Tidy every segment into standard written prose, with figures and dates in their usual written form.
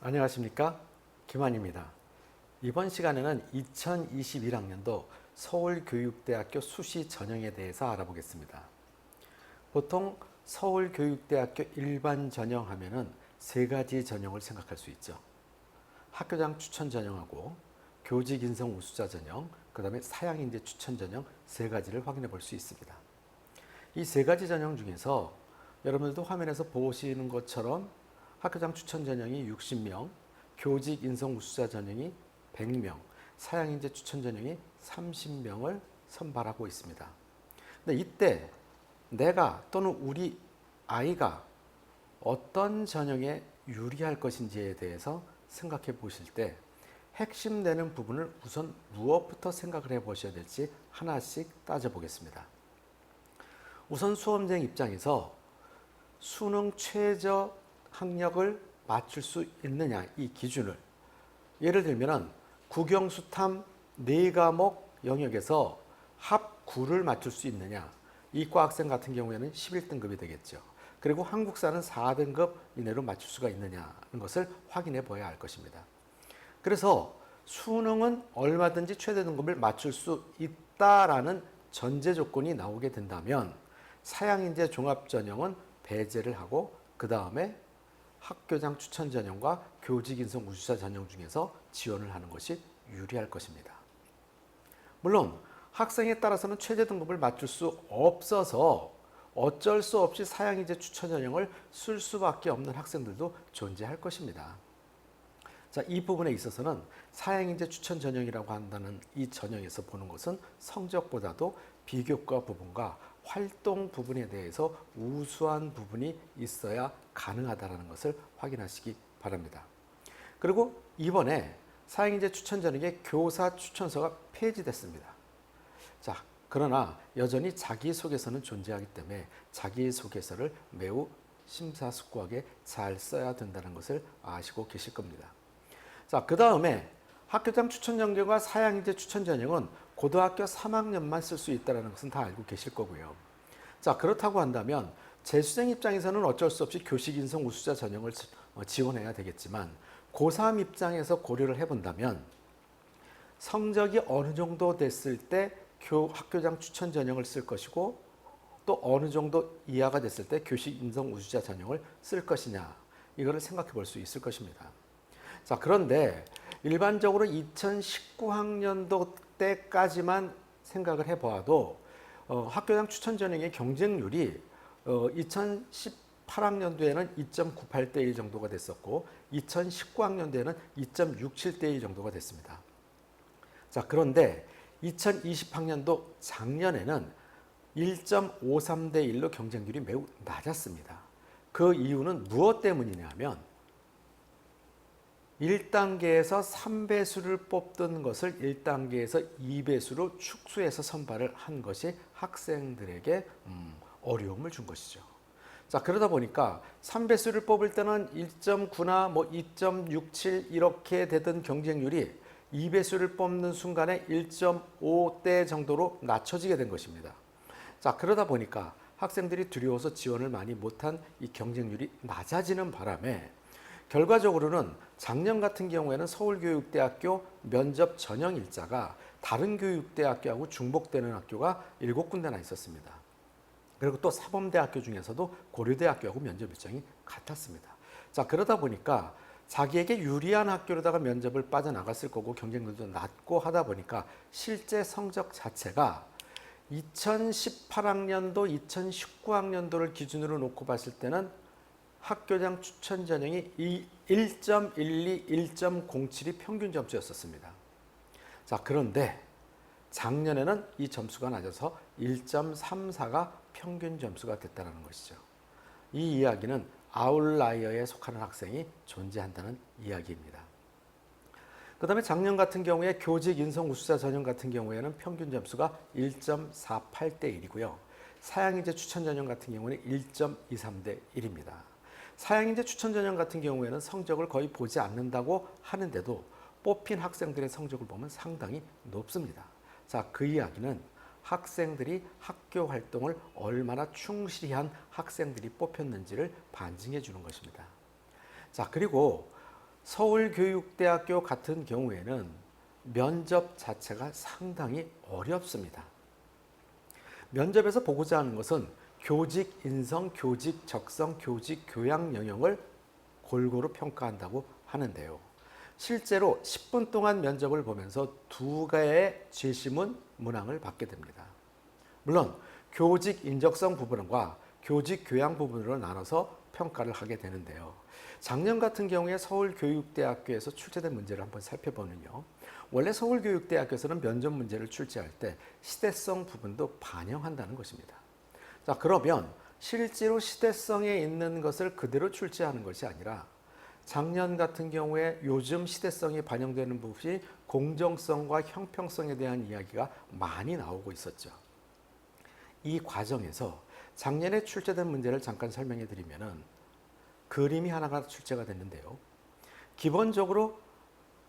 안녕하십니까? 김환입니다. 이번 시간에는 2021학년도 서울교육대학교 수시 전형에 대해서 알아보겠습니다. 보통 서울교육대학교 일반 전형 하면은 세 가지 전형을 생각할 수 있죠. 학교장 추천 전형하고 교직 인성 우수자 전형, 그 다음에 사양인재 추천 전형 세 가지를 확인해 볼 수 있습니다. 이 세 가지 전형 중에서 여러분들도 화면에서 보시는 것처럼 학교장 추천 전형이 60명, 교직 인성 우수자 전형이 100명, 사양인재 추천 전형이 30명을 선발하고 있습니다. 근데 이때 내가 또는 우리 아이가 어떤 전형에 유리할 것인지에 대해서 생각해 보실 때 핵심 되는 부분을 우선 무엇부터 생각을 해 보셔야 될지 하나씩 따져 보겠습니다. 우선 수험생 입장에서 수능 최저 학력을 맞출 수 있느냐, 이 기준을 예를 들면 국영수탐 4과목 영역에서 합 9를 맞출 수 있느냐, 이과 학생 같은 경우에는 11등급이 되겠죠. 그리고 한국사는 4등급 이내로 맞출 수가 있느냐는 것을 확인해 봐야 할 것입니다. 그래서 수능은 얼마든지 최대 등급을 맞출 수 있다라는 전제 조건이 나오게 된다면 사양인재 종합전형은 배제를 하고 그 다음에 학교장 추천 전형과 교직 인성 우수자 전형 중에서 지원을 하는 것이 유리할 것입니다. 물론 학생에 따라서는 최저 등급을 맞출 수 없어서 어쩔 수 없이 사양인재 추천 전형을 쓸 수밖에 없는 학생들도 존재할 것입니다. 자, 이 부분에 있어서는 사양인재 추천 전형이라고 한다는 이 전형에서 보는 것은 성적보다도 비교과 부분과 활동 부분에 대해서 우수한 부분이 있어야 가능하다는 것을 확인하시기 바랍니다. 그리고 이번에 사양인재 추천 전형의 교사 추천서가 폐지됐습니다. 자, 그러나 여전히 자기소개서는 존재하기 때문에 자기소개서를 매우 심사숙고하게 잘 써야 된다는 것을 아시고 계실 겁니다. 자, 그 다음에 학교장 추천 전형과 사양인재 추천 전형은 고등학교 3학년만 쓸 수 있다는 것은 다 알고 계실 거고요. 자, 그렇다고 한다면 재수생 입장에서는 어쩔 수 없이 교직 인성 우수자 전형을 지원해야 되겠지만 고3 입장에서 고려를 해본다면 성적이 어느 정도 됐을 때 학교장 추천 전형을 쓸 것이고 또 어느 정도 이하가 됐을 때 교직 인성 우수자 전형을 쓸 것이냐, 이거를 생각해 볼 수 있을 것입니다. 자, 그런데 일반적으로 2019학년도 때까지만 생각을 해보아도 학교장 추천 전형의 경쟁률이 2018학년도에는 2.98대 1 정도가 됐었고 2019학년도에는 2.67대 1 정도가 됐습니다. 자, 그런데 2020학년도 작년에는 1.53대 1로 경쟁률이 매우 낮았습니다. 그 이유는 무엇 때문이냐면 1단계에서 3배수를 뽑던 것을 1단계에서 2배수로 축소해서 선발을 한 것이 학생들에게 어려움을 준 것이죠. 자, 그러다 보니까 3배수를 뽑을 때는 1.9나 뭐 2.67 이렇게 되던 경쟁률이 2배수를 뽑는 순간에 1.5대 정도로 낮춰지게 된 것입니다. 자, 그러다 보니까 학생들이 두려워서 지원을 많이 못한 이 경쟁률이 낮아지는 바람에 결과적으로는 작년 같은 경우에는 서울교육대학교 면접 전형 일자가 다른 교육대학교하고 중복되는 학교가 7군데나 있었습니다. 그리고 또 사범대학교 중에서도 고려대학교하고 면접 일정이 같았습니다. 자, 그러다 보니까 자기에게 유리한 학교로다가 면접을 빠져나갔을 거고 경쟁률도 낮고 하다 보니까 실제 성적 자체가 2018학년도, 2019학년도를 기준으로 놓고 봤을 때는 학교장 추천 전형이 1.12, 1.07이 평균 점수였었습니다. 자, 그런데 작년에는 이 점수가 낮아서 1.34가 평균 점수가 됐다는 것이죠. 이 이야기는 아웃라이어에 속하는 학생이 존재한다는 이야기입니다. 그 다음에 작년 같은 경우에 교직 인성 우수자 전형 같은 경우에는 평균 점수가 1.48대 1이고요. 사양인재 추천 전형 같은 경우는 1.23대 1입니다. 사양인재 추천 전형 같은 경우에는 성적을 거의 보지 않는다고 하는데도 뽑힌 학생들의 성적을 보면 상당히 높습니다. 자, 그 이야기는 학생들이 학교 활동을 얼마나 충실히 한 학생들이 뽑혔는지를 반증해 주는 것입니다. 자, 그리고 서울교육대학교 같은 경우에는 면접 자체가 상당히 어렵습니다. 면접에서 보고자 하는 것은 교직 인성, 교직 적성, 교직 교양 영역을 골고루 평가한다고 하는데요. 실제로 10분 동안 면접을 보면서 두 개의 제시문 문항을 받게 됩니다. 물론 교직 인적성 부분과 교직 교양 부분으로 나눠서 평가를 하게 되는데요. 작년 같은 경우에 서울교육대학교에서 출제된 문제를 한번 살펴보면요. 원래 서울교육대학교에서는 면접 문제를 출제할 때 시대성 부분도 반영한다는 것입니다. 자, 그러면 실제로 시대성에 있는 것을 그대로 출제하는 것이 아니라 작년 같은 경우에 요즘 시대성이 반영되는 부분이 공정성과 형평성에 대한 이야기가 많이 나오고 있었죠. 이 과정에서 작년에 출제된 문제를 잠깐 설명해 드리면은 그림이 하나가 출제가 됐는데요. 기본적으로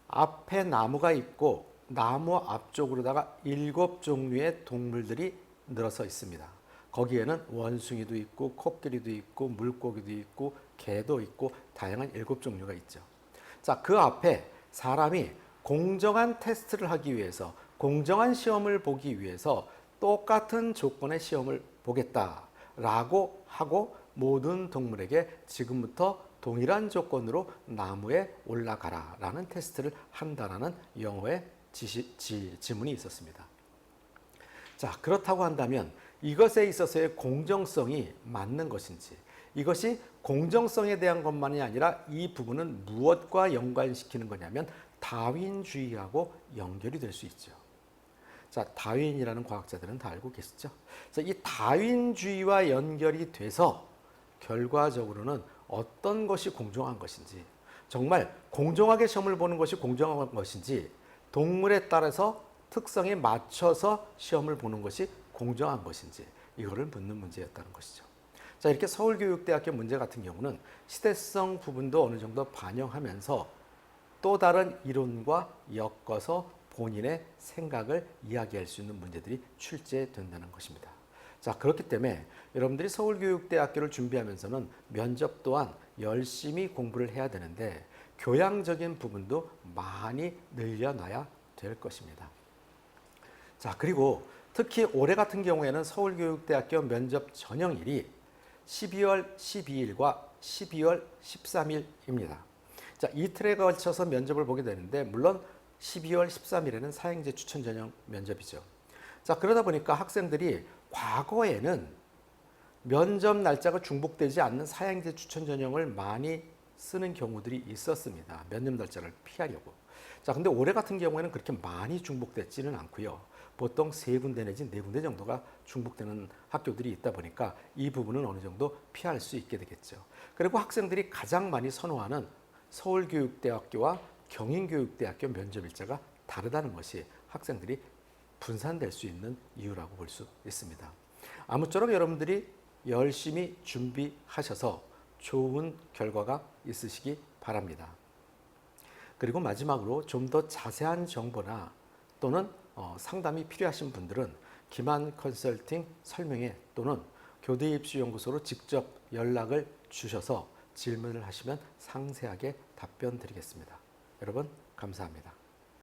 앞에 나무가 있고 나무 앞쪽으로다가 7종류의 동물들이 늘어서 있습니다. 거기에는 원숭이도 있고 코끼리도 있고 물고기도 있고 개도 있고 다양한 7종류가 있죠. 자, 그 앞에 사람이 공정한 테스트를 하기 위해서 공정한 시험을 보기 위해서 똑같은 조건의 시험을 보겠다라고 하고 모든 동물에게 지금부터 동일한 조건으로 나무에 올라가라라는 테스트를 한다라는 영어의 지문이 있었습니다. 자, 그렇다고 한다면 이것에 있어서의 공정성이 맞는 것인지, 이것이 공정성에 대한 것만이 아니라 이 부분은 무엇과 연관시키는 거냐면 다윈주의하고 연결이 될 수 있죠. 자, 다윈이라는 과학자들은 다 알고 계시죠? 자, 이 다윈주의와 연결이 돼서 결과적으로는 어떤 것이 공정한 것인지, 정말 공정하게 시험을 보는 것이 공정한 것인지, 동물에 따라서 특성에 맞춰서 시험을 보는 것이 공정한 것인지, 이거를 묻는 문제였다는 것이죠. 자, 이렇게 서울교육대학교 문제 같은 경우는 시대성 부분도 어느 정도 반영하면서 또 다른 이론과 엮어서 본인의 생각을 이야기할 수 있는 문제들이 출제된다는 것입니다. 자, 그렇기 때문에 여러분들이 서울교육대학교를 준비하면서는 면접 또한 열심히 공부를 해야 되는데 교양적인 부분도 많이 늘려놔야 될 것입니다. 자, 그리고 특히 올해 같은 경우에는 서울교육대학교 면접 전형일이 12월 12일과 12월 13일입니다. 자, 이틀에 걸쳐서 면접을 보게 되는데 물론 12월 13일에는 사행제 추천 전형 면접이죠. 자, 그러다 보니까 학생들이 과거에는 면접 날짜가 중복되지 않는 사행제 추천 전형을 많이 쓰는 경우들이 있었습니다. 면접 날짜를 피하려고. 자, 근데 올해 같은 경우에는 그렇게 많이 중복되지는 않고요. 보통 3군데 내지 4군데 정도가 중복되는 학교들이 있다 보니까 이 부분은 어느 정도 피할 수 있게 되겠죠. 그리고 학생들이 가장 많이 선호하는 서울교육대학교와 경인교육대학교 면접 일자가 다르다는 것이 학생들이 분산될 수 있는 이유라고 볼 수 있습니다. 아무쪼록 여러분들이 열심히 준비하셔서 좋은 결과가 있으시기 바랍니다. 그리고 마지막으로 좀 더 자세한 정보나 또는 상담이 필요하신 분들은 김한 컨설팅 설명회 또는 교대 입시 연구소로 직접 연락을 주셔서 질문을 하시면 상세하게 답변 드리겠습니다. 여러분 감사합니다.